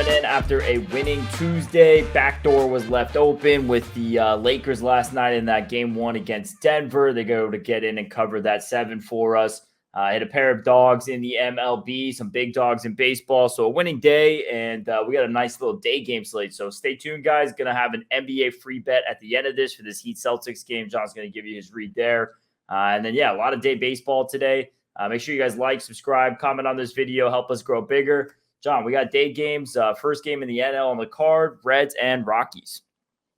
coming in after a winning Tuesday. Backdoor was left open with the Lakers last night in that game 1 against Denver. They go to get in and cover that 7 for us. Hit a pair of dogs in the MLB, some big dogs in baseball. So a winning day, and we got a nice little day game slate. So stay tuned, guys. Going to have an NBA free bet at the end of this for this Heat Celtics game. John's going to give you his read there. And then, a lot of day baseball today. Make sure you guys like, subscribe, comment on this video. Help us grow bigger. John, we got day games. First game in the NL on the card, Reds and Rockies.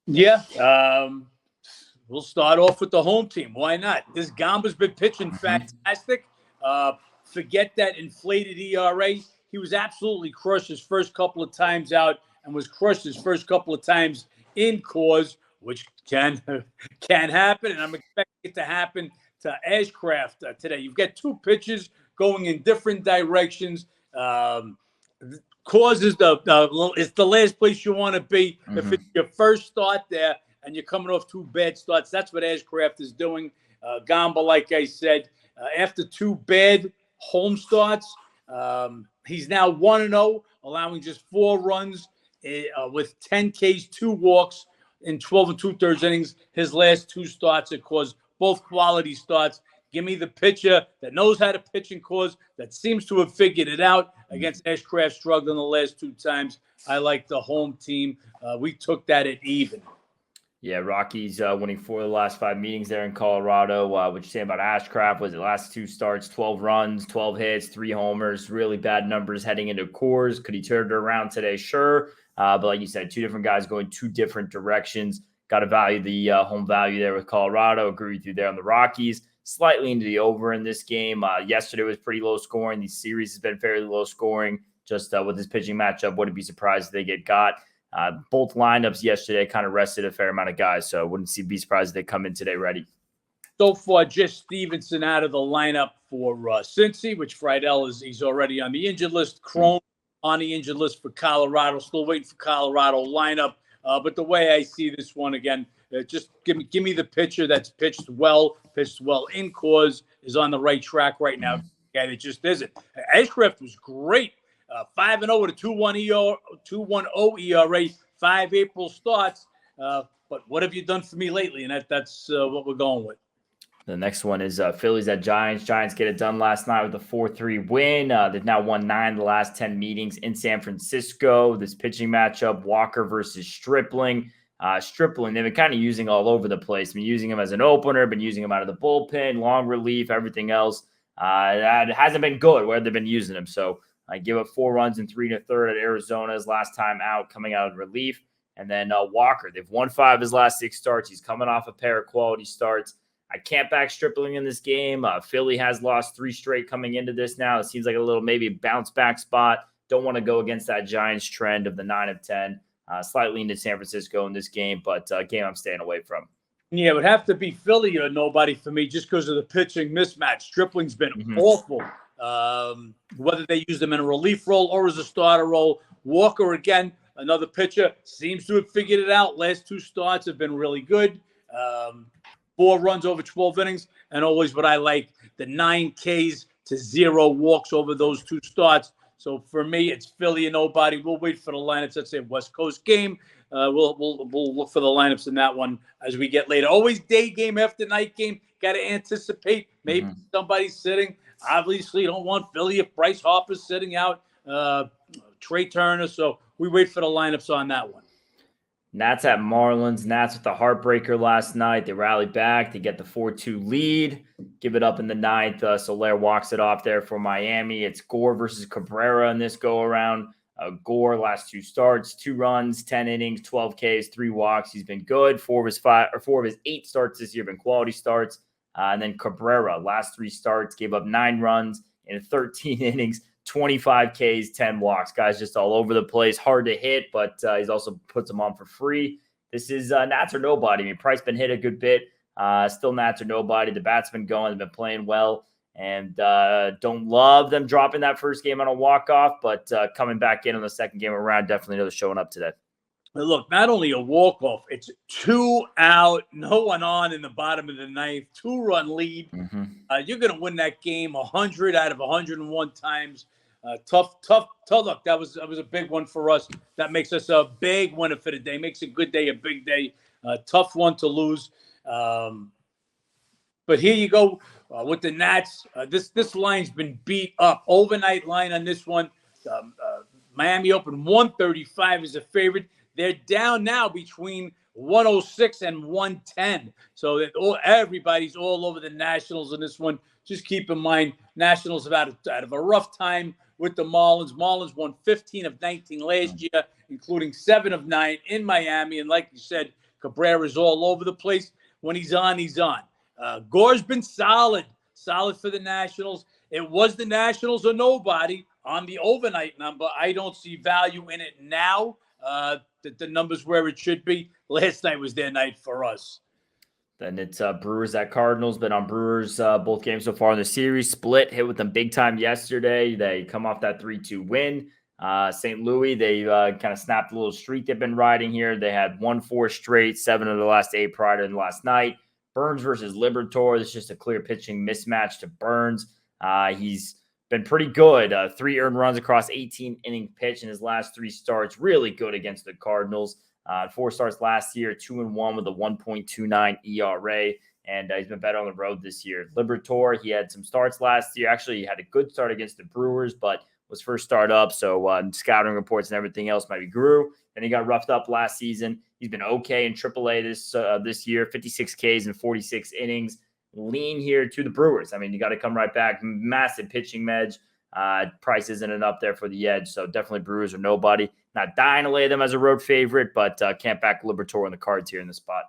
Yeah, we'll start off with the home team. Why not? This Gamba's been pitching fantastic. Forget that inflated ERA. He was absolutely crushed his first couple of times out and was crushed his first couple of times in cause, which can happen, and I'm expecting it to happen to Ashcraft today. You've got two pitches going in different directions. Cause is it's the last place you want to be. If it's your first start there and you're coming off two bad starts, that's what Ashcraft is doing. Gamba, like I said, after two bad home starts, he's now 1-0, allowing just 4 runs with 10 Ks, 2 walks in 12 2/3 innings. His last 2 starts, of course, both quality starts. Give me the pitcher that knows how to pitch and cause, that seems to have figured it out against Ashcraft, struggling the last 2 times. I like the home team. We took that at even. Yeah, Rockies winning 4 of the last 5 meetings there in Colorado. What you say about Ashcraft? Was it last 2 starts, 12 runs, 12 hits, 3 homers, really bad numbers heading into Coors. Could he turn it around today? Sure. But like you said, 2 different guys going 2 different directions. Got to value the home value there with Colorado. Agree with you there on the Rockies. Slightly into the over in this game. Yesterday was pretty low scoring. The series has been fairly low scoring. Just with this pitching matchup, wouldn't be surprised if they get got. Both lineups yesterday kind of rested a fair amount of guys, so wouldn't be surprised if they come in today ready. So far, just Stevenson out of the lineup for Cincy, which Friedel he's already on the injured list. Crone on the injured list for Colorado. Still waiting for Colorado lineup. But the way I see this one again, just give me the pitcher that's pitched well in cause, is on the right track right now. And it just isn't. Ashcraft was great. 5-0 with a 2.10 ERA, 5 April starts. But what have you done for me lately? And that's what we're going with. The next one is Phillies at Giants. Giants get it done last night with a 4-3 win. They've now won 9 of the last 10 meetings in San Francisco. This pitching matchup, Walker versus Stripling. Stripling, they've been kind of using all over the place. Been using him as an opener, been using him out of the bullpen, long relief, everything else. That hasn't been good where they've been using him. So I give up 4 runs in 3 1/3 at Arizona's last time out, coming out of relief. And then Walker, they've won 5 of his last 6 starts. He's coming off a pair of quality starts. I can't back Stripling in this game. Philly has lost 3 straight coming into this now. It seems like a little maybe bounce back spot. Don't want to go against that Giants trend of the 9 of 10. Slightly into San Francisco in this game, but game I'm staying away from. Yeah, it would have to be Philly or nobody for me just because of the pitching mismatch. Stripling's been awful. Whether they use him in a relief role or as a starter role. Walker, again, another pitcher, seems to have figured it out. Last 2 starts have been really good. 4 runs over 12 innings, and always what I like, the 9 Ks to 0 walks over those 2 starts. So for me, it's Philly and nobody. We'll wait for the lineups. That's a West Coast game. We'll look for the lineups in that one as we get later. Always day game after night game. Got to anticipate. Maybe somebody's sitting. Obviously, you don't want Philly if Bryce Harper's sitting out. Trey Turner. So we wait for the lineups on that one. Nats at Marlins. Nats with the heartbreaker last night. They rally back. They get the 4-2 lead. Give it up in the 9th. Soler walks it off there for Miami. It's Gore versus Cabrera in this go-around. Gore, last 2 starts, 2 runs, 10 innings, 12 Ks, 3 walks. He's been good. 4 of his 8 starts this year have been quality starts. And then Cabrera, last 3 starts, gave up 9 runs in 13 innings. 25 Ks, 10 walks. Guys just all over the place. Hard to hit, but he's also puts them on for free. This is Nats or nobody. I mean, Price been hit a good bit. Still Nats or nobody. The bat's been going. They've been playing well. And don't love them dropping that first game on a walk-off, but coming back in on the second game around, definitely know they're showing up today. Look, not only a walk-off, it's 2 out, no one on in the bottom of the 9th, 2-run lead. You're going to win that game 100 out of 101 times. Tough. Look, that was a big one for us. That makes us a big winner for the day. Makes a good day a big day. Tough one to lose. But here you go with the Nats. This line's been beat up. Overnight line on this one. Miami opened 135 as a favorite. They're down now between 106 and 110. So that everybody's all over the Nationals in this one. Just keep in mind, Nationals have out of a rough time with the Marlins. Marlins won 15 of 19 last year, including 7 of 9 in Miami. And like you said, Cabrera's all over the place. When he's on, he's on. Gore's been solid for the Nationals. It was the Nationals or nobody on the overnight number. I don't see value in it now. That the number's where it should be. Last night was their night for us. Then it's Brewers at Cardinals. Been on Brewers both games so far in the series. Split, hit with them big time yesterday. They come off that 3-2 win. St. Louis, they kind of snapped a little streak they've been riding here. They had 1-4 straight, 7 of the last 8 prior to last night. Burns versus Liberatore. This is just a clear pitching mismatch to Burns. He's been pretty good. 3 earned runs across 18 innings pitched in his last 3 starts. Really good against the Cardinals. 4 starts last year, 2-1 with a 1.29 ERA, and he's been better on the road this year. Liberatore, he had some starts last year. Actually, he had a good start against the Brewers, but was first start up, so scouting reports and everything else might be grew. Then he got roughed up last season. He's been okay in AAA this year, 56 Ks in 46 innings. Lean here to the Brewers. I mean, you got to come right back. Massive pitching edge. Price isn't up there for the edge, so definitely Brewers or nobody. Not dying to lay them as a road favorite, but can't back Liberatore on the cards here in the spot.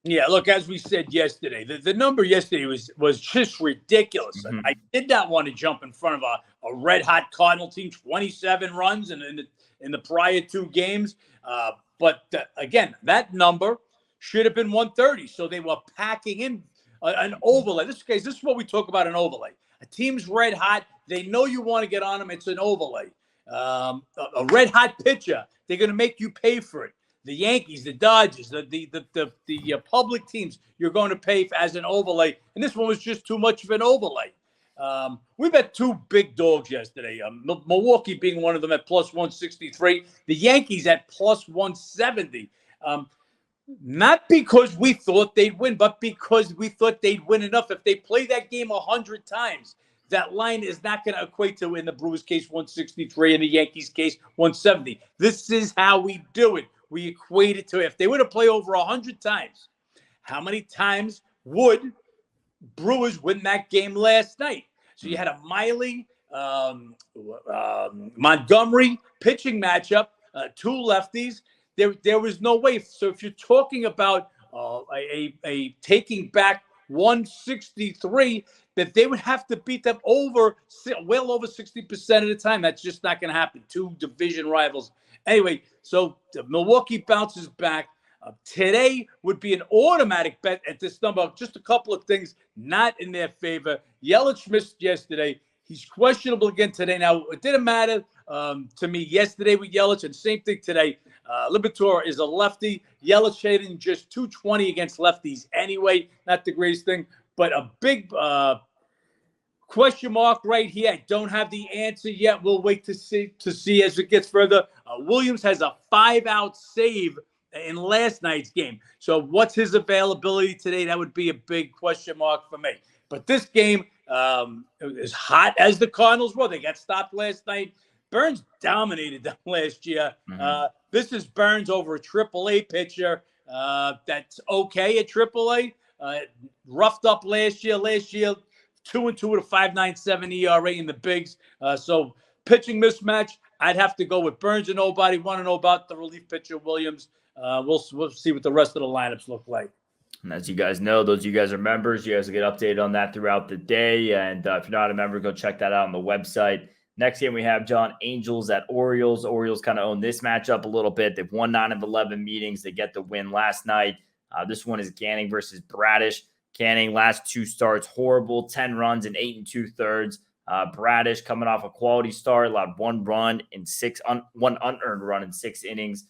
Yeah, look, as we said yesterday, the number yesterday was just ridiculous. Mm-hmm. I did not want to jump in front of a red-hot Cardinal team, 27 runs in the prior 2 games. But again, that number should have been 130, so they were packing in an overlay. This is what we talk about, an overlay. A team's red-hot. They know you want to get on them. It's an overlay. A red-hot pitcher, they're going to make you pay for it. The Yankees, the Dodgers, the public teams, you're going to pay as an overlay. And this one was just too much of an overlay. We bet 2 big dogs yesterday. Milwaukee being one of them at plus 163. The Yankees at plus 170. Not because we thought they'd win, but because we thought they'd win enough. If they play that game 100 times, that line is not going to equate to, in the Brewers case, 163, in the Yankees case, 170. This is how we do it. We equate it to, if they were to play over 100 times, how many times would Brewers win that game last night? So you had a Miley, Montgomery pitching matchup, 2 lefties. There was no way. So if you're talking about a taking back 163, that they would have to beat them well over 60% of the time. That's just not going to happen. 2 division rivals. Anyway, so Milwaukee bounces back. Today would be an automatic bet at this number. Just a couple of things not in their favor. Yelich missed yesterday. He's questionable again today. Now, it didn't matter to me yesterday with Yelich, and same thing today. Liberatore is a lefty. Yelich hitting just 220 against lefties anyway. Not the greatest thing, but a big question mark right here. I don't have the answer yet. We'll wait to see as it gets further. Williams has a 5-out save in last night's game. So what's his availability today? That would be a big question mark for me. But this game, as hot as the Cardinals were, they got stopped last night. Burns dominated them last year. Mm-hmm. This is Burns over a AAA pitcher that's okay at AAA. Roughed up last year. 2-2 with a 5.97 ERA in the bigs. So pitching mismatch, I'd have to go with Burns and nobody. Want to know about the relief pitcher Williams. We'll see what the rest of the lineups look like. And as you guys know, those of you guys are members, you guys will get updated on that throughout the day. And if you're not a member, go check that out on the website. Next game we have, John, Angels at Orioles. Orioles kind of own this matchup a little bit. They've won 9 of 11 meetings. They get the win last night. This one is Canning versus Bradish. Canning, last 2 starts, horrible, 10 runs in 8 2/3. Bradish coming off a quality start, allowed 1 run in 1 unearned run in 6 innings.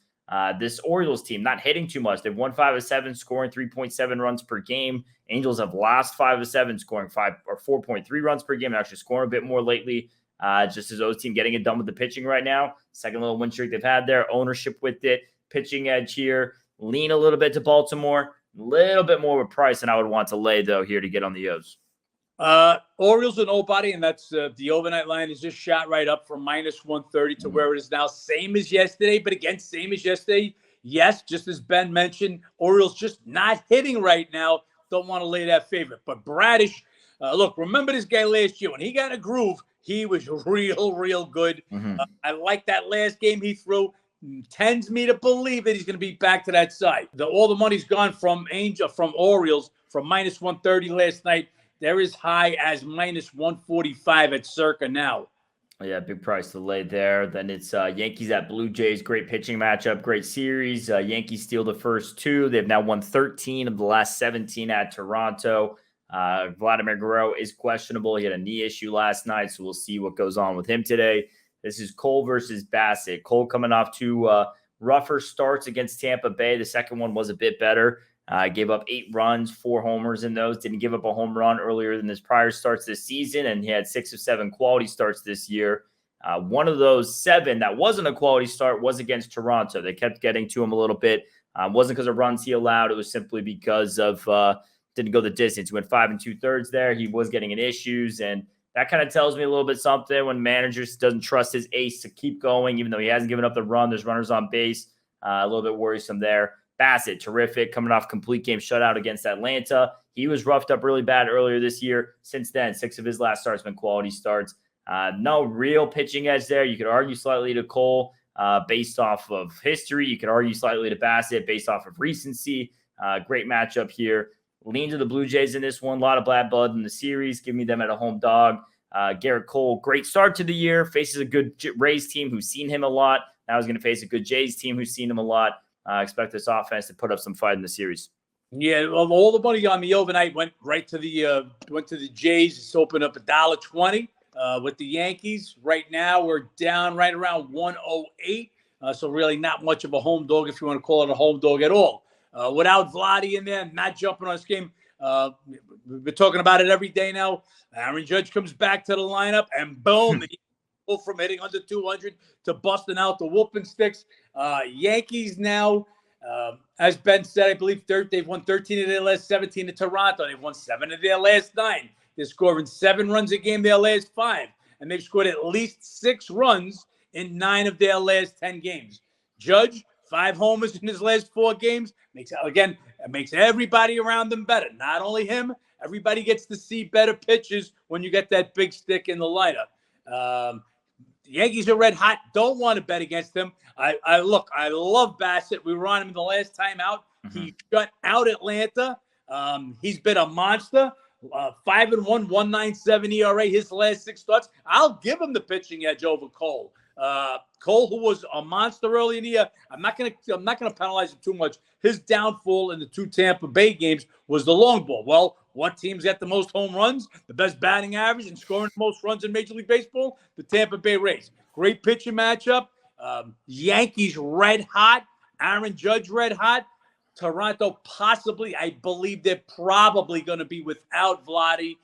This Orioles team not hitting too much. They've won 5 of 7, scoring 3.7 runs per game. Angels have lost 5 of 7, scoring 4.3 runs per game. They're actually scoring a bit more lately. Just as O's team getting it done with the pitching right now. Second little win streak they've had there. Ownership with it. Pitching edge here. Lean a little bit to Baltimore. A little bit more of a price than I would want to lay, though, here to get on the O's. Orioles are nobody, and that's the overnight line is just shot right up from -130 to where it is now. Same as yesterday, but again, same as yesterday. Yes, just as Ben mentioned, Orioles just not hitting right now. Don't want to lay that favorite. But Bradish, look, remember this guy last year. When he got a groove, he was real good. I like that last game he threw. Tends me to believe that he's going to be back to that side. All the money's gone from Orioles from -130 last night. They're as high as -145 at Circa now. Yeah, big price to lay there. Then it's Yankees at Blue Jays. Great pitching matchup, great series. Yankees steal the first 2. They've now won 13 of the last 17 at Toronto. Vladimir Guerrero is questionable. He had a knee issue last night, so we'll see what goes on with him today. This is Cole versus Bassett. Cole coming off 2 rougher starts against Tampa Bay. The second one was a bit better. Gave up 8 runs, 4 homers in those. Didn't give up a home run earlier than his prior starts this season, and he had 6 of 7 quality starts this year. One of those 7 that wasn't a quality start was against Toronto. They kept getting to him a little bit. Wasn't because of runs he allowed. It was simply because of didn't go the distance. He went 5 2/3 there. He was getting in issues, and that kind of tells me a little bit something when managers doesn't trust his ace to keep going, even though he hasn't given up the run. There's runners on base. A little bit worrisome there. Bassett, terrific, coming off complete game shutout against Atlanta. He was roughed up really bad earlier this year. Since then, 6 of his last starts have been quality starts. No real pitching edge there. You could argue slightly to Cole based off of history. You could argue slightly to Bassett based off of recency. Great matchup here. Lean to the Blue Jays in this one. A lot of bad blood in the series. Give me them at a home dog. Garrett Cole, great start to the year. Faces a good Rays team who's seen him a lot. Now he's going to face a good Jays team who's seen him a lot. Expect this offense to put up some fight in the series. Yeah, well, all the money on the overnight went right to the Jays. It's opened up $1.20 with the Yankees. Right now, we're down right around 108. So really not much of a home dog, if you want to call it a home dog at all. Without Vladdy in there, not jumping on this game. We've been talking about it every day now. Aaron Judge comes back to the lineup, and boom, from hitting under 200 to busting out the whooping sticks. Yankees now, as Ben said, I believe they've won 13 of their last 17 in Toronto. They've won 7 of their last 9. They're scoring 7 runs a game their last 5. And they've scored at least 6 runs in 9 of their last 10 games. Judge, 5 homers in his last 4 games. It makes everybody around them better. Not only him, everybody gets to see better pitches when you get that big stick in the lineup. The Yankees are red hot. Don't want to bet against them. I love Bassett. We were on him the last time out. He shut out Atlanta. He's been a monster. 5-1, 1.97 ERA his last 6 starts. I'll give him the pitching edge over Cole. Cole, who was a monster early in the year, I'm not gonna penalize him too much. His downfall in the 2 Tampa Bay games was the long ball. Well, what team's got the most home runs, the best batting average, and scoring the most runs in Major League Baseball? The Tampa Bay Rays. Great pitching matchup. Yankees red hot. Aaron Judge red hot. Toronto possibly. I believe they're probably going to be without Vladdy.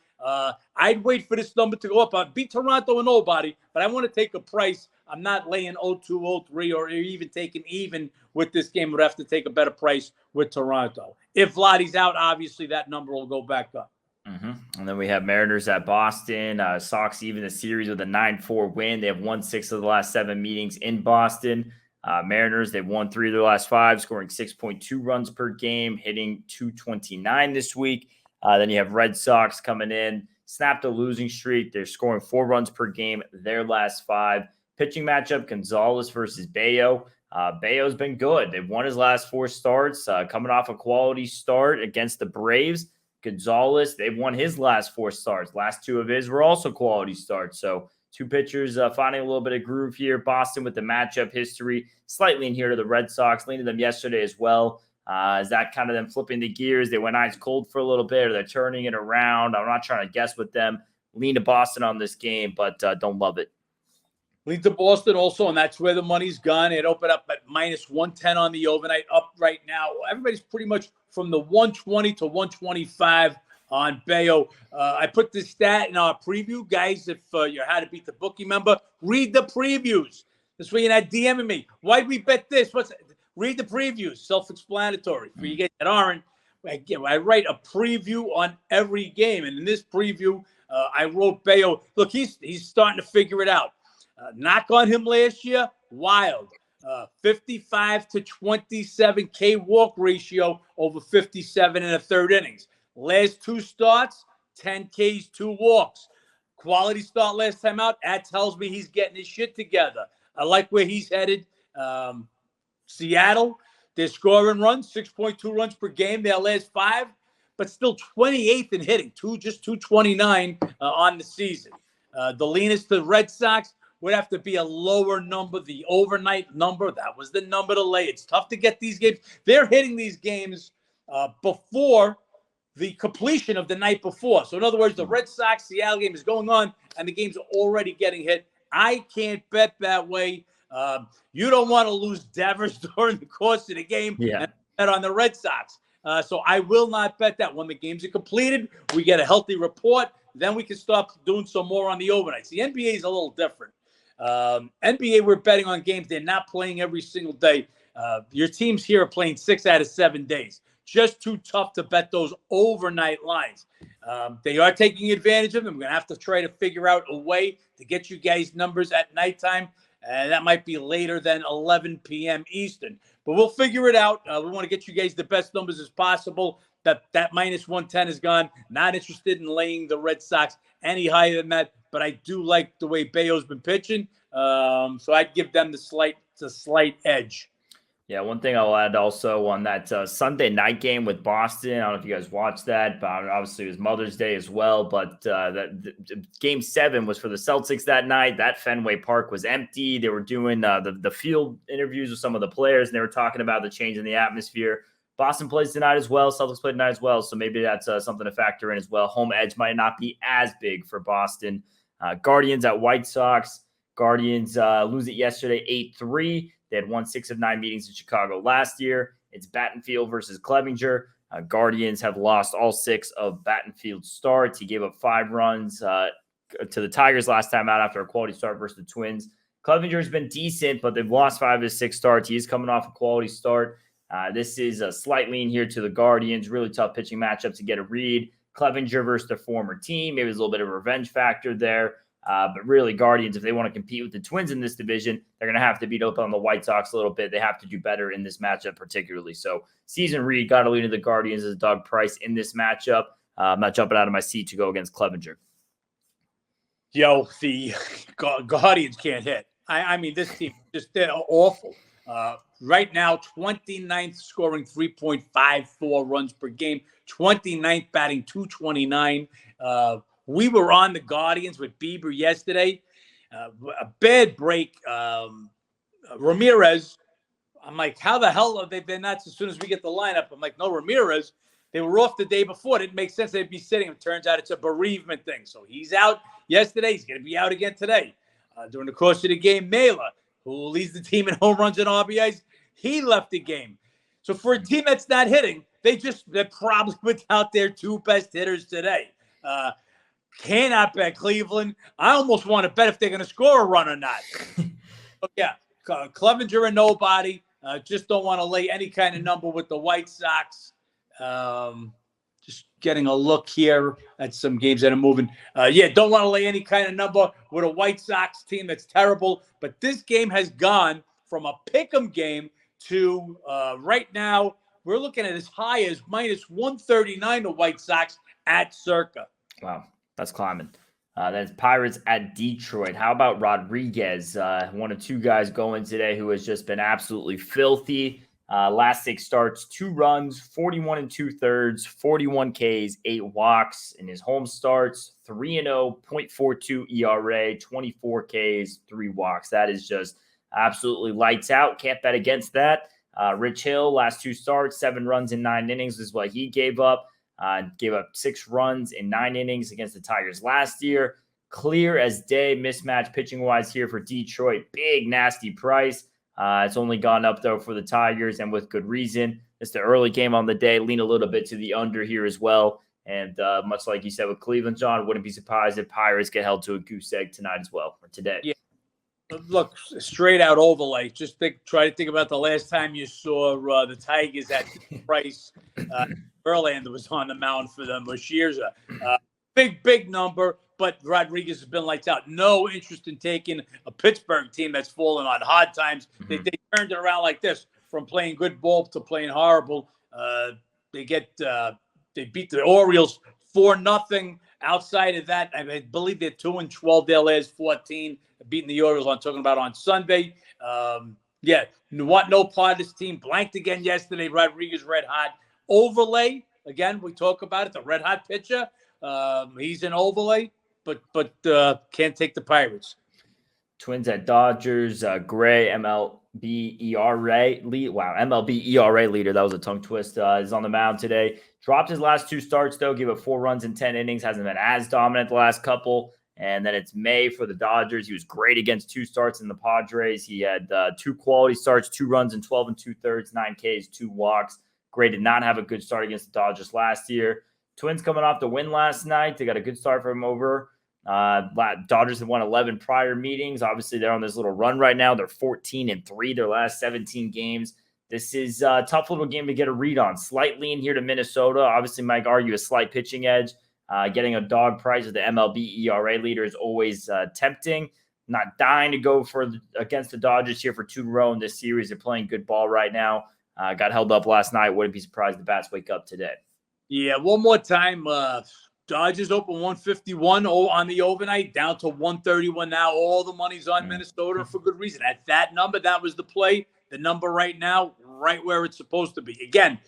I'd wait for this number to go up. I'd beat Toronto and nobody, but I want to take a price. I'm not laying 0-2, 0-3, or even taking even with this game. Would have to take a better price with Toronto. If Vladdy's out, obviously that number will go back up. And then we have Mariners at Boston. Sox even the series with a 9-4 win. They have won 6 of the last 7 meetings in Boston. Mariners, they've won 3 of their last 5, scoring 6.2 runs per game, hitting .229 this week. Then you have Red Sox coming in, snapped a losing streak. They're scoring 4 runs per game their last 5. Pitching matchup, Gonzalez versus Bayo. Bayo's been good. They've won his last 4 starts, coming off a quality start against the Braves. Gonzalez, they've won his last 4 starts. Last 2 of his were also quality starts. So 2 pitchers finding a little bit of groove here. Boston with the matchup history, slightly in here to the Red Sox. Leaned to them yesterday as well. Is that kind of them flipping the gears? They went ice cold for a little bit, or they're turning it around. I'm not trying to guess with them. Lean to Boston on this game, but don't love it. Lead to Boston also, and that's where the money's gone. It opened up at -110 on the overnight, up right now. Everybody's pretty much from the 120 to 125 on Bayo. I put this stat in our preview, guys. If you're How to Beat the Bookie member, read the previews. This way you're not DMing me. Why'd we bet this? Read the previews. Self-explanatory. For you guys that aren't, I write a preview on every game. And in this preview, I wrote Bayo. Look, he's starting to figure it out. Knock on him last year, wild. 55 to 27 K walk ratio over 57 in the third innings. Last 2 starts, 10 Ks, 2 walks. Quality start last time out. That tells me he's getting his shit together. I like where he's headed. Seattle, they're scoring runs, 6.2 runs per game their last 5, but still 28th in hitting, just 229 on the season. The leanest to the Red Sox would have to be a lower number, the overnight number. That was the number to lay. It's tough to get these games. They're hitting these games before the completion of the night before. So in other words, the Red Sox-Seattle game is going on, and the game's already getting hit. I can't bet that way. You don't want to lose Devers during the course of the game and bet on the Red Sox. So I will not bet that. When the games are completed, we get a healthy report. Then we can start doing some more on the overnights. The NBA is a little different. NBA, we're betting on games they're not playing every single day. Your teams here are playing 6 out of 7 days. Just too tough to bet those overnight lines. They are taking advantage of them. We're going to have to try to figure out a way to get you guys numbers at nighttime. And that might be later than 11 p.m. Eastern. But we'll figure it out. We want to get you guys the best numbers as possible. That minus 110 is gone. Not interested in laying the Red Sox any higher than that. But I do like the way Bayo's been pitching. So I'd give them the slight edge. Yeah, one thing I'll add also on that Sunday night game with Boston. I don't know if you guys watched that, but obviously it was Mother's Day as well. But Game 7 was for the Celtics that night. That Fenway Park was empty. They were doing the field interviews with some of the players, and they were talking about the change in the atmosphere. Boston plays tonight as well. Celtics play tonight as well, so maybe that's something to factor in as well. Home edge might not be as big for Boston. Guardians at White Sox. Guardians lose it yesterday 8-3. They had won 6 of 9 meetings in Chicago last year. It's Battenfield versus Clevinger. Guardians have lost all 6 of Battenfield's starts. He gave up 5 runs to the Tigers last time out after a quality start versus the Twins. Clevinger's been decent, but they've lost 5 of his 6 starts. He is coming off a quality start. This is a slight lean here to the Guardians. Really tough pitching matchup to get a read. Clevinger versus their former team. Maybe there's a little bit of a revenge factor there. But really, Guardians, if they want to compete with the Twins in this division, they're going to have to beat up on the White Sox a little bit. They have to do better in this matchup particularly. So season read, got to lean to the Guardians as a dog price in this matchup. I'm not jumping out of my seat to go against Clevinger. Yo, the Guardians can't hit. I mean, this team, they're awful. Right now, 29th scoring 3.54 runs per game, 29th batting 229. We were on the Guardians with Bieber yesterday. A bad break. Ramirez, I'm like, how the hell are they not as soon as we get the lineup? I'm like, no, Ramirez. They were off the day before. It didn't make sense they'd be sitting. It turns out it's a bereavement thing. So he's out yesterday. He's going to be out again today. During the course of the game, Mela, who leads the team in home runs and RBIs, he left the game. So for a team that's not hitting, they're probably without their 2 best hitters today. Cannot bet Cleveland. I almost want to bet if they're going to score a run or not. But yeah, Clevinger and nobody. Just don't want to lay any kind of number with the White Sox. Just getting a look here at some games that are moving. Don't want to lay any kind of number with a White Sox team that's terrible. But this game has gone from a pick'em game to right now, we're looking at as high as minus 139 the White Sox at Circa. Wow. That's climbing. That's Pirates at Detroit. How about Rodriguez? One of 2 guys going today who has just been absolutely filthy. Last 6 starts, 2 runs, 41 2/3, 41 Ks, 8 walks in his home starts, 3-0, 0.42 ERA, 24 Ks, 3 walks. That is just absolutely lights out. Can't bet against that. Rich Hill, last 2 starts, 7 runs in 9 innings is what he gave up. Gave up 6 runs in 9 innings against the Tigers last year. Clear as day mismatch pitching-wise here for Detroit. Big, nasty price. It's only gone up, though, for the Tigers, and with good reason. It's the early game on the day. Lean a little bit to the under here as well. And much like you said with Cleveland, John, wouldn't be surprised if Pirates get held to a goose egg tonight as well, or today. Yeah. Look, straight out overlay. Just try to think about the last time you saw the Tigers at Price. Verlander was on the mound for them, or Scherzer. Big number, but Rodriguez has been lights out. No interest in taking a Pittsburgh team that's fallen on hard times. They turned it around like this, from playing good ball to playing horrible. They beat the Orioles 4-0. Outside of that, I believe they're 2-12 their last 14. Beating the Orioles, I'm talking about on Sunday. No part of this team. Blanked again yesterday. Rodriguez red hot. Overlay, again, we talk about it. The red hot pitcher. He's an overlay, but can't take the Pirates. Twins at Dodgers. Gray, MLB ERA lead. Wow, MLB ERA leader. That was a tongue twist. Is on the mound today. Dropped his last 2 starts, though. Gave up 4 runs in 10 innings. Hasn't been as dominant the last couple. And then it's May for the Dodgers. He was great against 2 starts in the Padres. He had 2 quality starts, 2 runs in 12 2/3, 9 Ks, 2 walks. Gray did not have a good start against the Dodgers last year. Twins coming off the win last night. They got a good start from over. Dodgers have won 11 prior meetings. Obviously, they're on this little run right now. They're 14-3 their last 17 games. This is a tough little game to get a read on. Slight lean here to Minnesota. Obviously, might argue a slight pitching edge. Getting a dog price with the MLB ERA leader is always tempting. Not dying to go against the Dodgers here for 2 in a row in this series. They're playing good ball right now. Got held up last night. Wouldn't be surprised the bats wake up today. Yeah, one more time. Dodgers open 151 on the overnight, down to 131 now. All the money's on Minnesota for good reason. At that number, that was the play. The number right now, right where it's supposed to be. Again,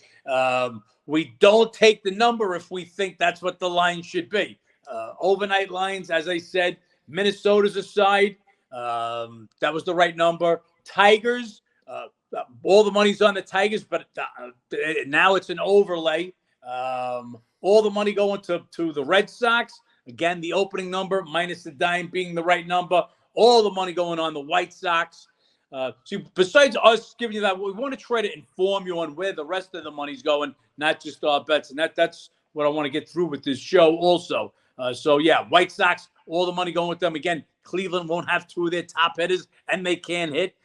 we don't take the number if we think that's what the line should be. Overnight lines, as I said, Minnesota's aside. That was the right number. Tigers, all the money's on the Tigers, but now it's an overlay. All the money going to the Red Sox. Again, the opening number minus the dime being the right number. All the money going on the White Sox. See, besides us giving you that, we want to try to inform you on where the rest of the money's going, not just our bets. And that's what I want to get through with this show also. White Sox, all the money going with them. Again, Cleveland won't have 2 of their top hitters, and they can hit.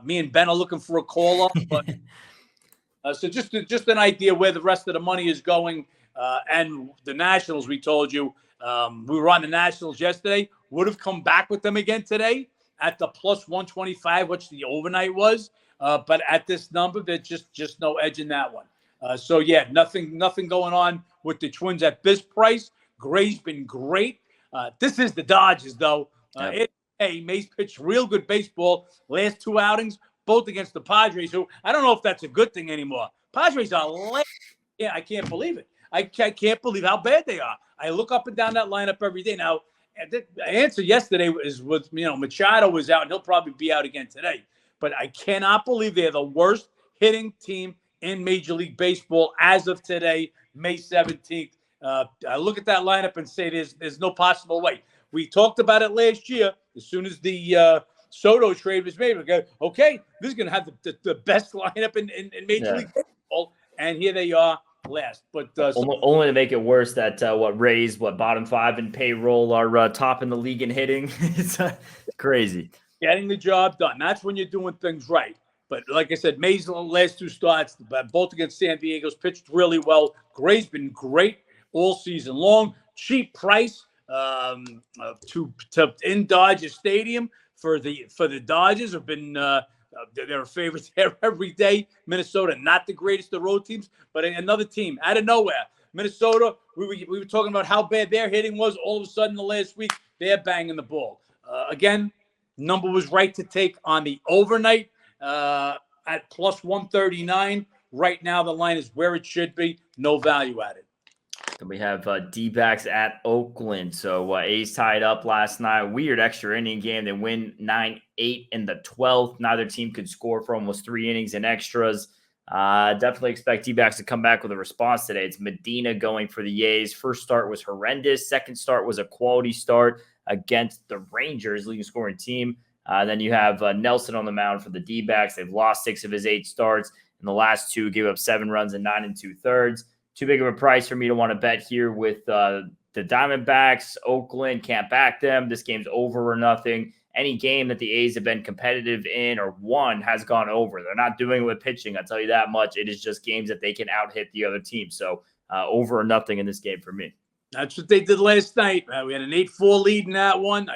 Me and Ben are looking for a call-up. So just an idea where the rest of the money is going. And the Nationals, we told you, we were on the Nationals yesterday, would have come back with them again today at the plus 125, which the overnight was. But at this number, there's just no edge in that one. Nothing going on with the Twins at this price. Gray's been great. This is the Dodgers, though. May's pitched real good baseball last 2 outings, both against the Padres, who I don't know if that's a good thing anymore. Padres are yeah, I can't believe it. I can't believe how bad they are. I look up and down that lineup every day. Now, the answer yesterday was Machado was out, and he'll probably be out again today. But I cannot believe they're the worst hitting team in Major League Baseball as of today, May 17th. I look at that lineup and say there's no possible way. We talked about it last year. As soon as the Soto trade was made, we go, okay, this is going to have the best lineup in Major League Baseball. And here they are last. But only to make it worse that Rays, bottom 5 in payroll are top in the league in hitting. It's crazy. Getting the job done. That's when you're doing things right. But like I said, May's last 2 starts, both against San Diego's, pitched really well. Gray's been great all season long. Cheap price to in Dodger Stadium for the Dodgers have been they're favorites there every day. Minnesota, not the greatest of road teams, but another team out of nowhere. Minnesota, we were talking about how bad their hitting was. All of a sudden, the last week, they're banging the ball. Again, number was right to take on the overnight at plus 139. Right now, the line is where it should be. No value added. Then we have D-backs at Oakland. So A's tied up last night. Weird extra inning game. They win 9-8 in the 12th. Neither team could score for almost 3 innings in extras. Definitely expect D-backs to come back with a response today. It's Medina going for the A's. First start was horrendous. Second start was a quality start against the Rangers, leading scoring team. Then you have Nelson on the mound for the D-backs. They've lost 6 of his 8 starts. In the last 2, gave up 7 runs in 9 2/3. too big of a price for me to want to bet here with the Diamondbacks. Oakland, can't back them. This game's over or nothing. Any game that the A's have been competitive in or won has gone over. They're not doing it with pitching, I'll tell you that much. It is just games that they can out-hit the other team. So over or nothing in this game for me. That's what they did last night. We had an 8-4 lead in that one.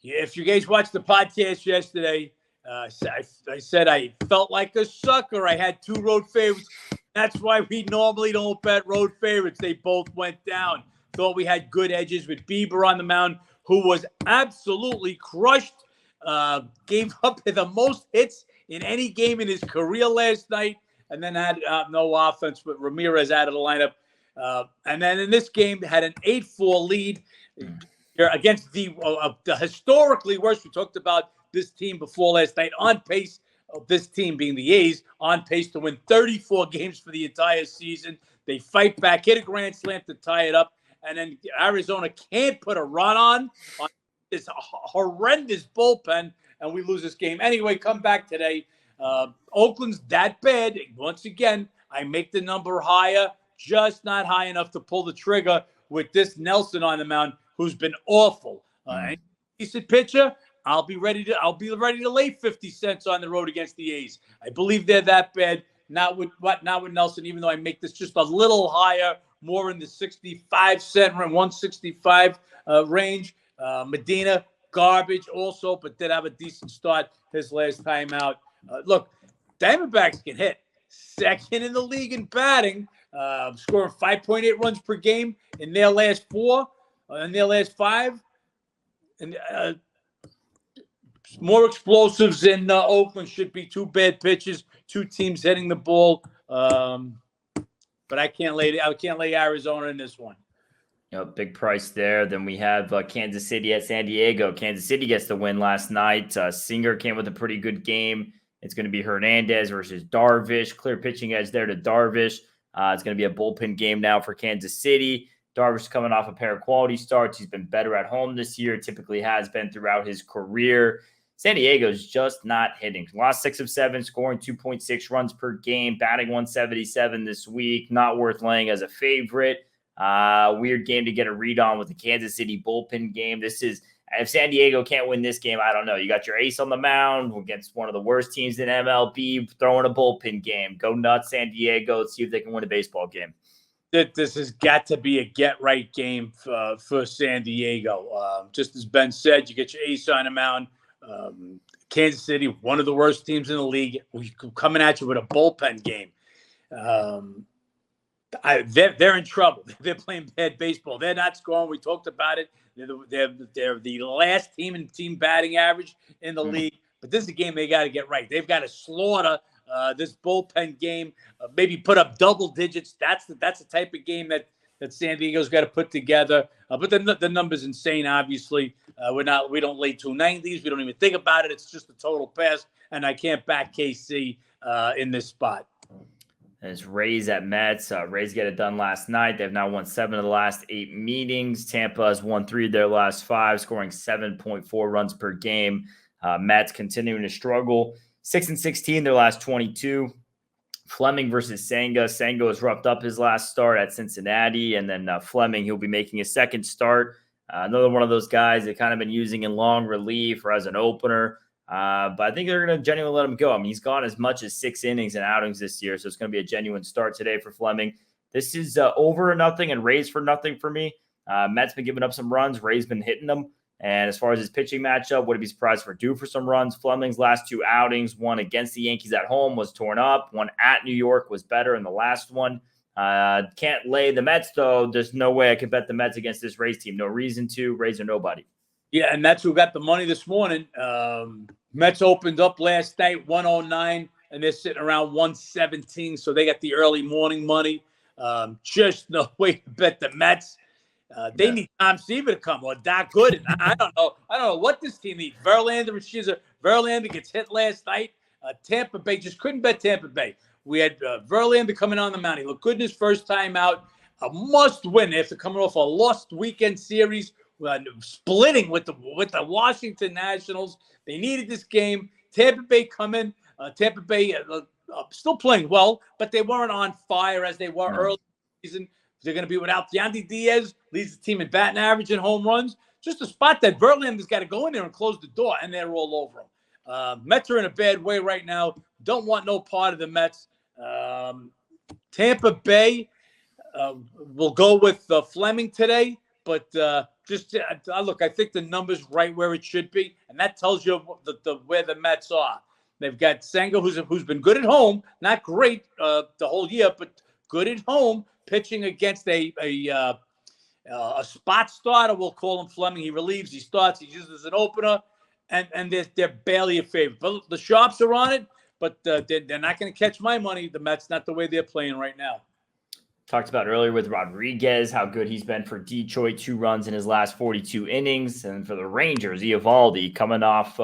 If you guys watched the podcast yesterday, I said I felt like a sucker. I had 2 road favorites. That's why we normally don't bet road favorites. They both went down. Thought we had good edges with Bieber on the mound, who was absolutely crushed. Gave up the most hits in any game in his career last night, and then had no offense, but Ramirez out of the lineup. And then in this game, had an 8-4 lead against the historically worst. We talked about this team before last night, on pace, this team being the A's, on pace to win 34 games for the entire season. They fight back, hit a grand slam to tie it up, and then Arizona can't put a run on this horrendous bullpen, and we lose this game. Anyway, come back today. Oakland's that bad. Once again, I make the number higher, just not high enough to pull the trigger with this Nelson on the mound, who's been awful. Decent pitcher. I'll be ready to lay 50 cents on the road against the A's. I believe they're that bad. Not with Nelson, even though I make this just a little higher, more in the 65-cent, 165 range. Medina, garbage also, but did have a decent start his last time out. Look, Diamondbacks can hit. Second in the league in batting, scoring 5.8 runs per game in their last 4, in their last 5. And more explosives in Oakland. Should be 2 bad pitches, 2 teams hitting the ball. But I can't lay Arizona in this one. Big price there. Then we have Kansas City at San Diego. Kansas City gets the win last night. Singer came with a pretty good game. It's going to be Hernandez versus Darvish. Clear pitching edge there to Darvish. It's going to be a bullpen game now for Kansas City. Darvish coming off a pair of quality starts. He's been better at home this year. Typically has been throughout his career. San Diego's just not hitting. Lost 6 of 7, scoring 2.6 runs per game, batting 177 this week. Not worth laying as a favorite. Weird game to get a read on with the Kansas City bullpen game. If San Diego can't win this game, I don't know. You got your ace on the mound against one of the worst teams in MLB, throwing a bullpen game. Go nuts, San Diego. Let's see if they can win a baseball game. This has got to be a get-right game for San Diego. Just as Ben said, you get your ace on the mound. Kansas City, one of the worst teams in the league, coming at you with a bullpen game. They're in trouble. They're playing bad baseball. They're not scoring. We talked about it. They're the last team in team batting average in the league. But this is a game they got to get right. They've got to slaughter this bullpen game. Maybe put up double digits. That's the type of game that San Diego's got to put together. But the number's insane. Obviously, we don't lay 290s. We don't even think about it. It's just a total pass. And I can't back KC in this spot. And it's Rays at Mets. Rays get it done last night. They've now won 7 of the last 8 meetings. Tampa has won 3 of their last 5, scoring 7.4 runs per game. Mets continuing to struggle. 6-16 their last 22. Fleming versus Senga. Senga has roughed up his last start at Cincinnati. And then Fleming, he'll be making his second start. Another one of those guys that kind of been using in long relief or as an opener. But I think they're going to genuinely let him go. I mean, he's gone as much as 6 innings and outings this year, so it's going to be a genuine start today for Fleming. This is over or nothing and Rays for nothing for me. Mets been giving up some runs. Rays been hitting them. And as far as his pitching matchup, would it be surprised for due for some runs? Fleming's last 2 outings, one against the Yankees at home was torn up. One at New York was better in the last one. Can't lay the Mets, though. There's no way I could bet the Mets against this Rays team. No reason to. Rays are nobody. Yeah, and that's who got the money this morning. Mets opened up last night 109, and they're sitting around 117, so they got the early morning money. Just no way to bet the Mets. They need Tom Seaver to come or Doc Good. And I don't know what this team needs. Verlander and Scherzer. Verlander gets hit last night. Tampa Bay just couldn't bet Tampa Bay. We had Verlander coming on the mound. He looked good in his first time out. A must win after coming off a lost weekend series, splitting with the Washington Nationals. They needed this game. Tampa Bay coming. Tampa Bay still playing well, but they weren't on fire as they were No. early in the season. They're going to be without Yandy Diaz, leads the team in batting average and home runs. Just a spot that Verlander's got to go in there and close the door, and they're all over him. Mets are in a bad way right now. Don't want no part of the Mets. Tampa Bay will go with Fleming today, but look, I think the number's right where it should be, and that tells you where the Mets are. They've got Senga, who's been good at home, not great the whole year, but good at home, pitching against a spot starter. We'll call him Fleming. He relieves, he starts, he uses as an opener, and they're barely a favorite. But the Sharps are on it, but they're not going to catch my money. The Mets, not the way they're playing right now. Talked about earlier with Rodriguez, how good he's been for Detroit, 2 runs in his last 42 innings. And for the Rangers, Eovaldi coming off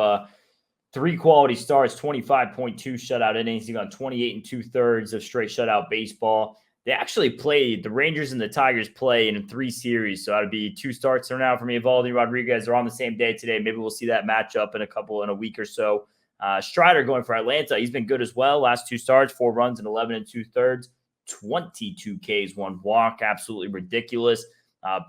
3 quality starts, 25.2 shutout innings. He got 28 2/3 of straight shutout baseball. They actually played, the Rangers and the Tigers play in 3 series. So that would be 2 starts from now from Eovaldi. Rodriguez are on the same day today. Maybe we'll see that matchup in a week or so. Strider going for Atlanta. He's been good as well. Last 2 starts, 4 runs and 11 2/3. 22 Ks, 1 walk. Absolutely ridiculous.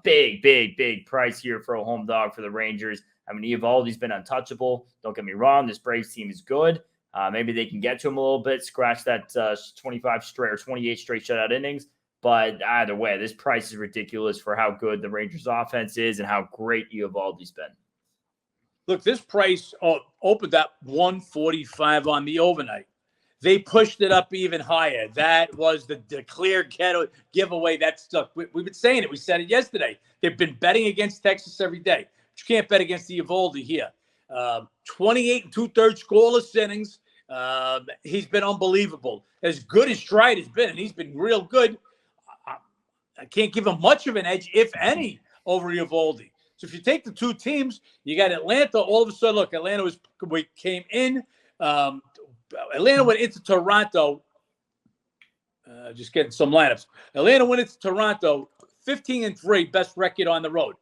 Big price here for a home dog for the Rangers. I mean, Eovaldi's been untouchable. Don't get me wrong. This Braves team is good. Maybe they can get to him a little bit, scratch that 25 straight or 28 straight shutout innings. But either way, this price is ridiculous for how good the Rangers offense is and how great Eovaldi's been. Look, this price opened at 145 on the overnight. They pushed it up even higher. That was the clear giveaway that stuck. We've been saying it. We said it yesterday. They've been betting against Texas every day. But you can't bet against Eovaldi here. 28 2/3 scoreless innings. He's been unbelievable. As good as Strider's been, and he's been real good. I can't give him much of an edge, if any, over Eovaldi. So if you take the 2 teams, you got Atlanta. All of a sudden, look, Atlanta came in. Atlanta went into Toronto. Just getting some lineups. Atlanta went into Toronto 15-3, best record on the road.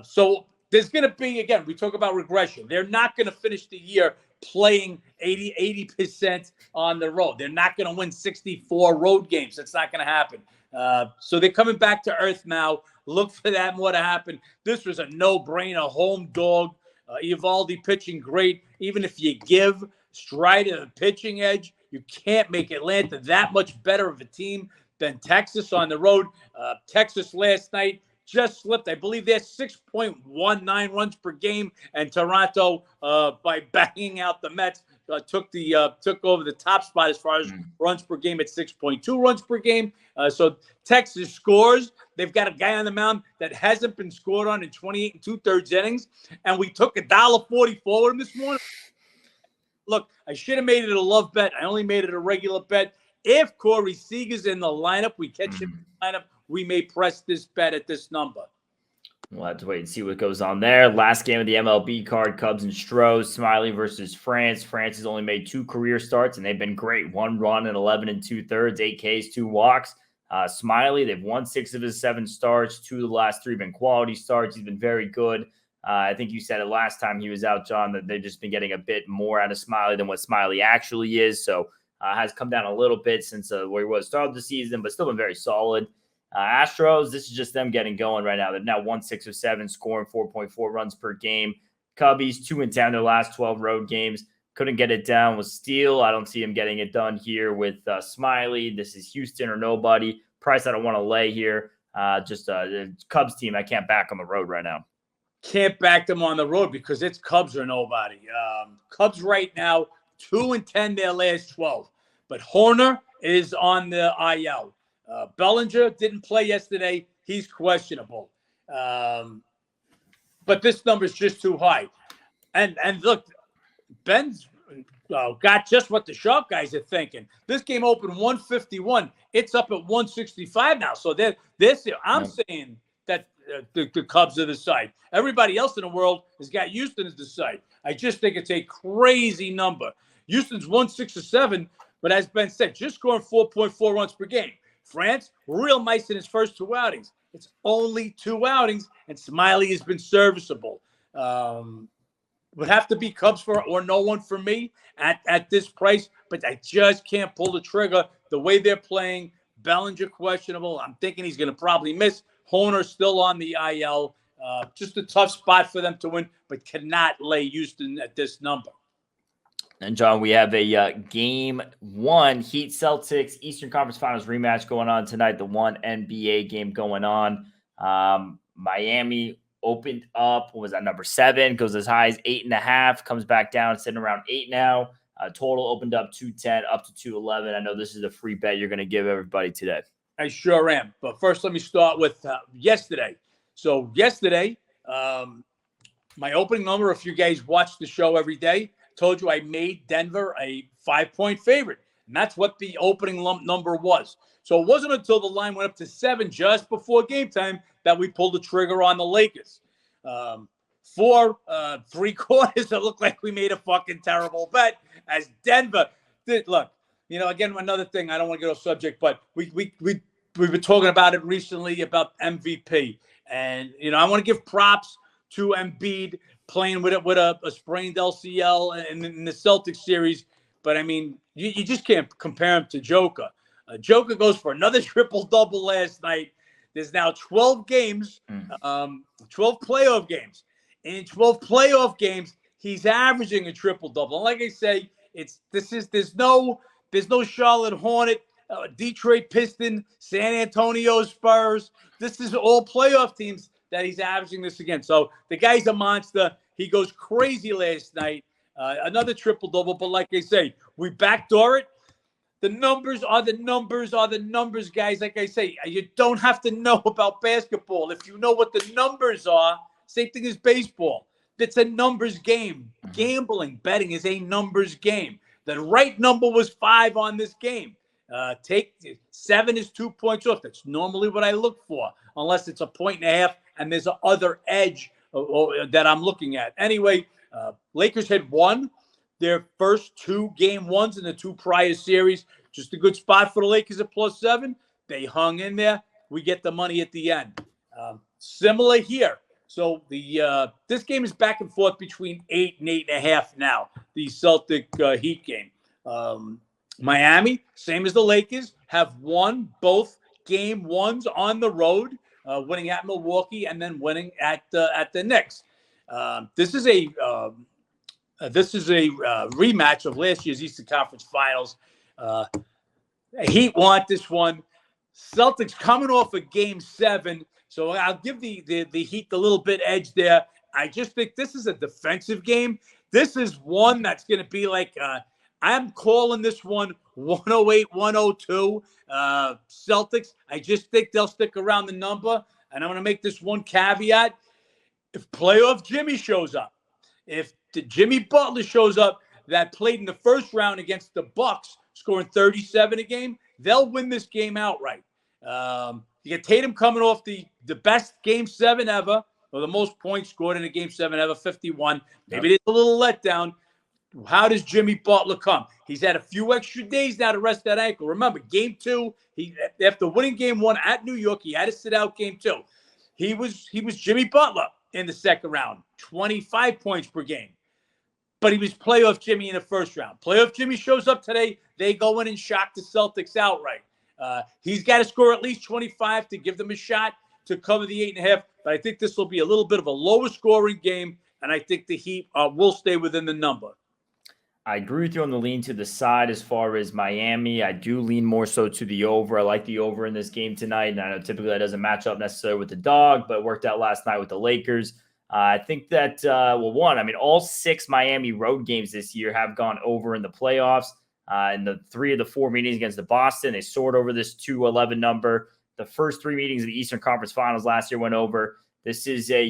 So there's going to be, again, we talk about regression. They're not going to finish the year playing 80% on the road. They're not going to win 64 road games. That's not going to happen. So they're coming back to earth now. Look for that more to happen. This was a no-brainer home dog. Eovaldi pitching great. Even if you give Strider the pitching edge, you can't make Atlanta that much better of a team than Texas on the road. Texas last night just slipped. I believe they're 6.19 runs per game, and Toronto, by banging out the Mets, took over the top spot as far as runs per game at 6.2 runs per game. So Texas scores. They've got a guy on the mound that hasn't been scored on in 28 2/3 innings, and we took $1.40 forward him this morning. Look, I should have made it a love bet. I only made it a regular bet. If Corey Seager's in the lineup, we catch him in the lineup, we may press this bet at this number. We'll have to wait and see what goes on there. Last game of the MLB card, Cubs and Stros. Smiley versus France. France has only made 2 career starts, and they've been great. 1 run and 11 2/3, 8 Ks, 2 walks. Smiley, they've won 6 of his 7 starts. 2 of the last 3 have been quality starts. He's been very good. I think you said it last time he was out, John, that they've just been getting a bit more out of Smiley than what Smiley actually is. So has come down a little bit since where he was started the season, but still been very solid. Astros, this is just them getting going right now. They've now won 6 of 7, scoring 4.4 runs per game. Cubbies, 2-10 their last 12 road games. Couldn't get it down with Steele. I don't see him getting it done here with Smiley. This is Houston or nobody. Price I don't want to lay here. The Cubs team, I can't back on the road right now. Can't back them on the road because it's Cubs or nobody. Cubs right now, 2-10 their last 12. But Horner is on the IL. Bellinger didn't play yesterday. He's questionable. But this number is just too high. And look, Ben's got just what the sharp guys are thinking. This game opened 151. It's up at 165 now. So I'm saying that the Cubs are the side. Everybody else in the world has got Houston as the side. I just think it's a crazy number. Houston's won 6 or 7, but as Ben said, just scoring 4.4 runs per game. France, real nice in his first 2 outings. It's only 2 outings, and Smiley has been serviceable. Would have to be Cubs or no one for me at this price, but I just can't pull the trigger. The way they're playing, Bellinger questionable. I'm thinking he's going to probably miss. Honer still on the IL. Just a tough spot for them to win, but cannot lay Houston at this number. And John, we have a game one Heat Celtics Eastern Conference Finals rematch going on tonight. The one NBA game going on. Miami opened up. What was that? Number 7 goes as high as 8.5. Comes back down, sitting around 8 now. Total opened up 210 up to 211. I know this is a free bet you're going to give everybody today. I sure am. But first, let me start with yesterday. So yesterday, my opening number, if you guys watch the show every day, told you I made Denver a 5-point favorite. And that's what the opening number was. So it wasn't until the line went up to 7 just before game time that we pulled the trigger on the Lakers. For 3 quarters, it looked like we made a fucking terrible bet as Denver did. Look, again, another thing, I don't want to get off subject, but we've been talking about it recently about MVP. And, I want to give props to Embiid playing with a sprained LCL in the Celtics series. But, I mean, you just can't compare him to Joker. Joker goes for another triple-double last night. There's now 12 games, 12 playoff games. And in 12 playoff games, he's averaging a triple-double. And like I say, there's no Charlotte Hornet, Detroit Piston, San Antonio Spurs. This is all playoff teams that he's averaging this against. So the guy's a monster. He goes crazy last night. Another triple-double. But like I say, we backdoor it. The numbers are the numbers, guys. Like I say, you don't have to know about basketball. If you know what the numbers are, same thing as baseball. It's a numbers game. Gambling, betting is a numbers game. The right number was 5 on this game. Take 7 is 2 points off. That's normally what I look for, unless it's a 1.5 and there's a other edge that I'm looking at. Anyway, Lakers had won their first 2 game ones in the 2 prior series. Just a good spot for the Lakers at +7. They hung in there. We get the money at the end. Similar here. So this game is back and forth between 8 and 8.5 now. The Celtic Heat game. Miami, same as the Lakers, have won both game ones on the road, winning at Milwaukee and then winning at the Knicks. This is a rematch of last year's Eastern Conference Finals. Heat want this one. Celtics coming off of Game 7, so I'll give the Heat the little bit edge there. I just think this is a defensive game. This is one that's going to be like I'm calling this one 108-102 Celtics. I just think they'll stick around the number, and I'm going to make this one caveat. If playoff Jimmy shows up, if the Jimmy Butler shows up that played in the first round against the Bucks, scoring 37 a game, they'll win this game outright. You get Tatum coming off the best Game 7 ever, or the most points scored in a Game 7 ever, 51. Maybe there's a little letdown. How does Jimmy Butler come? He's had a few extra days now to rest that ankle. Remember, Game 2, after winning Game 1 at New York, he had to sit out Game 2. He was Jimmy Butler in the second round, 25 points per game. But he was playoff Jimmy in the first round. Playoff Jimmy shows up today. They go in and shock the Celtics outright. He's got to score at least 25 to give them a shot to cover the 8.5. But I think this will be a little bit of a lower scoring game, and I think the Heat will stay within the number. I agree with you on the lean to the side as far as Miami. I do lean more so to the over. I like the over in this game tonight. And I know typically that doesn't match up necessarily with the dog, but it worked out last night with the Lakers. I think that, all 6 Miami road games this year have gone over in the playoffs. In the 3 of the 4 meetings against the Boston, they soared over this 211 number. The first 3 meetings of the Eastern Conference Finals last year went over. This is a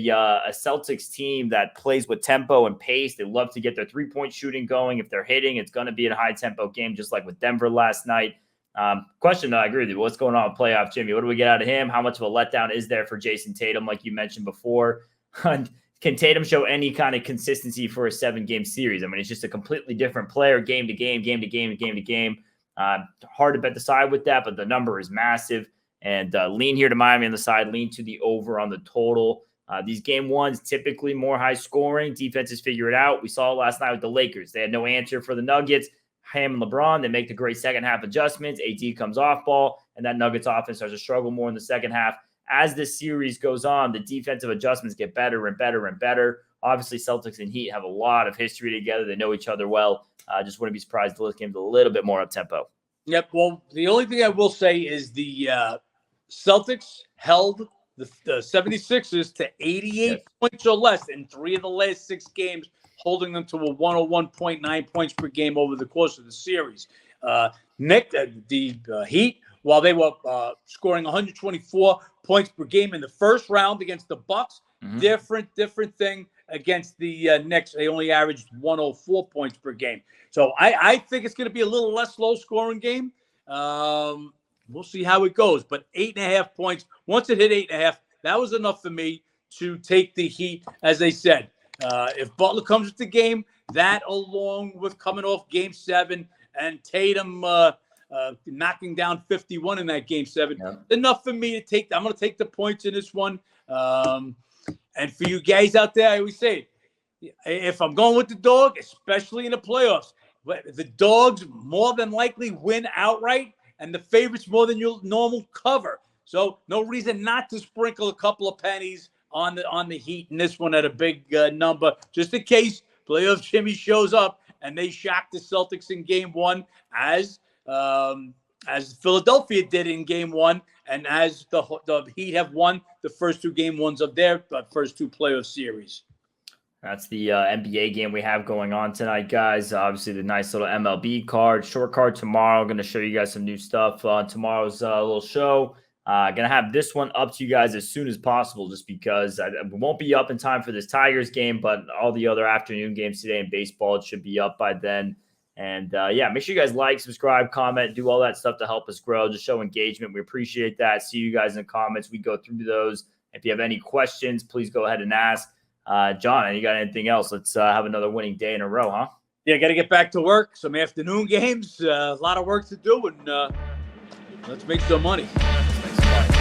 Celtics team that plays with tempo and pace. They love to get their 3-point shooting going. If they're hitting, it's going to be a high-tempo game, just like with Denver last night. Question, though, I agree with you. What's going on with playoff Jimmy? What do we get out of him? How much of a letdown is there for Jason Tatum, like you mentioned before? Can Tatum show any kind of consistency for a 7-game series? I mean, it's just a completely different player, game to game, game to game, game to game. Hard to bet the side with that, but the number is massive. And lean here to Miami on the side, lean to the over on the total. These game ones, typically more high scoring. Defenses figure it out. We saw it last night with the Lakers. They had no answer for the Nuggets. Ham and LeBron, they make the great second half adjustments. AD comes off ball, and that Nuggets offense starts to struggle more in the second half. As this series goes on, the defensive adjustments get better and better and better. Obviously, Celtics and Heat have a lot of history together. They know each other well. Just wouldn't be surprised if this game's a little bit more up-tempo. Yep. Well, the only thing I will say is the Celtics held the 76ers to 88 points or less in 3 of the last 6 games, holding them to a 101.9 points per game over the course of the series. Nick, the Heat, while they were scoring 124 points per game in the first round against the Bucks, different thing against the Knicks. They only averaged 104 points per game. So I think it's going to be a little less low-scoring game. We'll see how it goes. But 8.5 points, once it hit 8.5, that was enough for me to take the Heat, as they said. If Butler comes with the game, that along with coming off Game 7 and Tatum knocking down 51 in that Game 7, enough for me to take. I'm going to take the points in this one. And for you guys out there, I always say, if I'm going with the dog, especially in the playoffs, the dogs more than likely win outright, and the favorites more than your normal cover. So no reason not to sprinkle a couple of pennies on the Heat in this one at a big number, just in case playoff Jimmy shows up and they shock the Celtics in Game 1, as Philadelphia did in Game 1, and as the Heat have won the first 2 Game 1s of their first 2 playoff series. That's the NBA game we have going on tonight, guys. Obviously, the nice little MLB card, short card tomorrow. Going to show you guys some new stuff on tomorrow's little show. Going to have this one up to you guys as soon as possible, just because it won't be up in time for this Tigers game, but all the other afternoon games today in baseball, it should be up by then. And yeah, make sure you guys like, subscribe, comment, do all that stuff to help us grow, just show engagement. We appreciate that. See you guys in the comments. We go through those. If you have any questions, please go ahead and ask. John, you got anything else? Let's have another winning day in a row, huh? Yeah, got to get back to work. Some afternoon games, a lot of work to do, and let's make some money. Thanks a lot.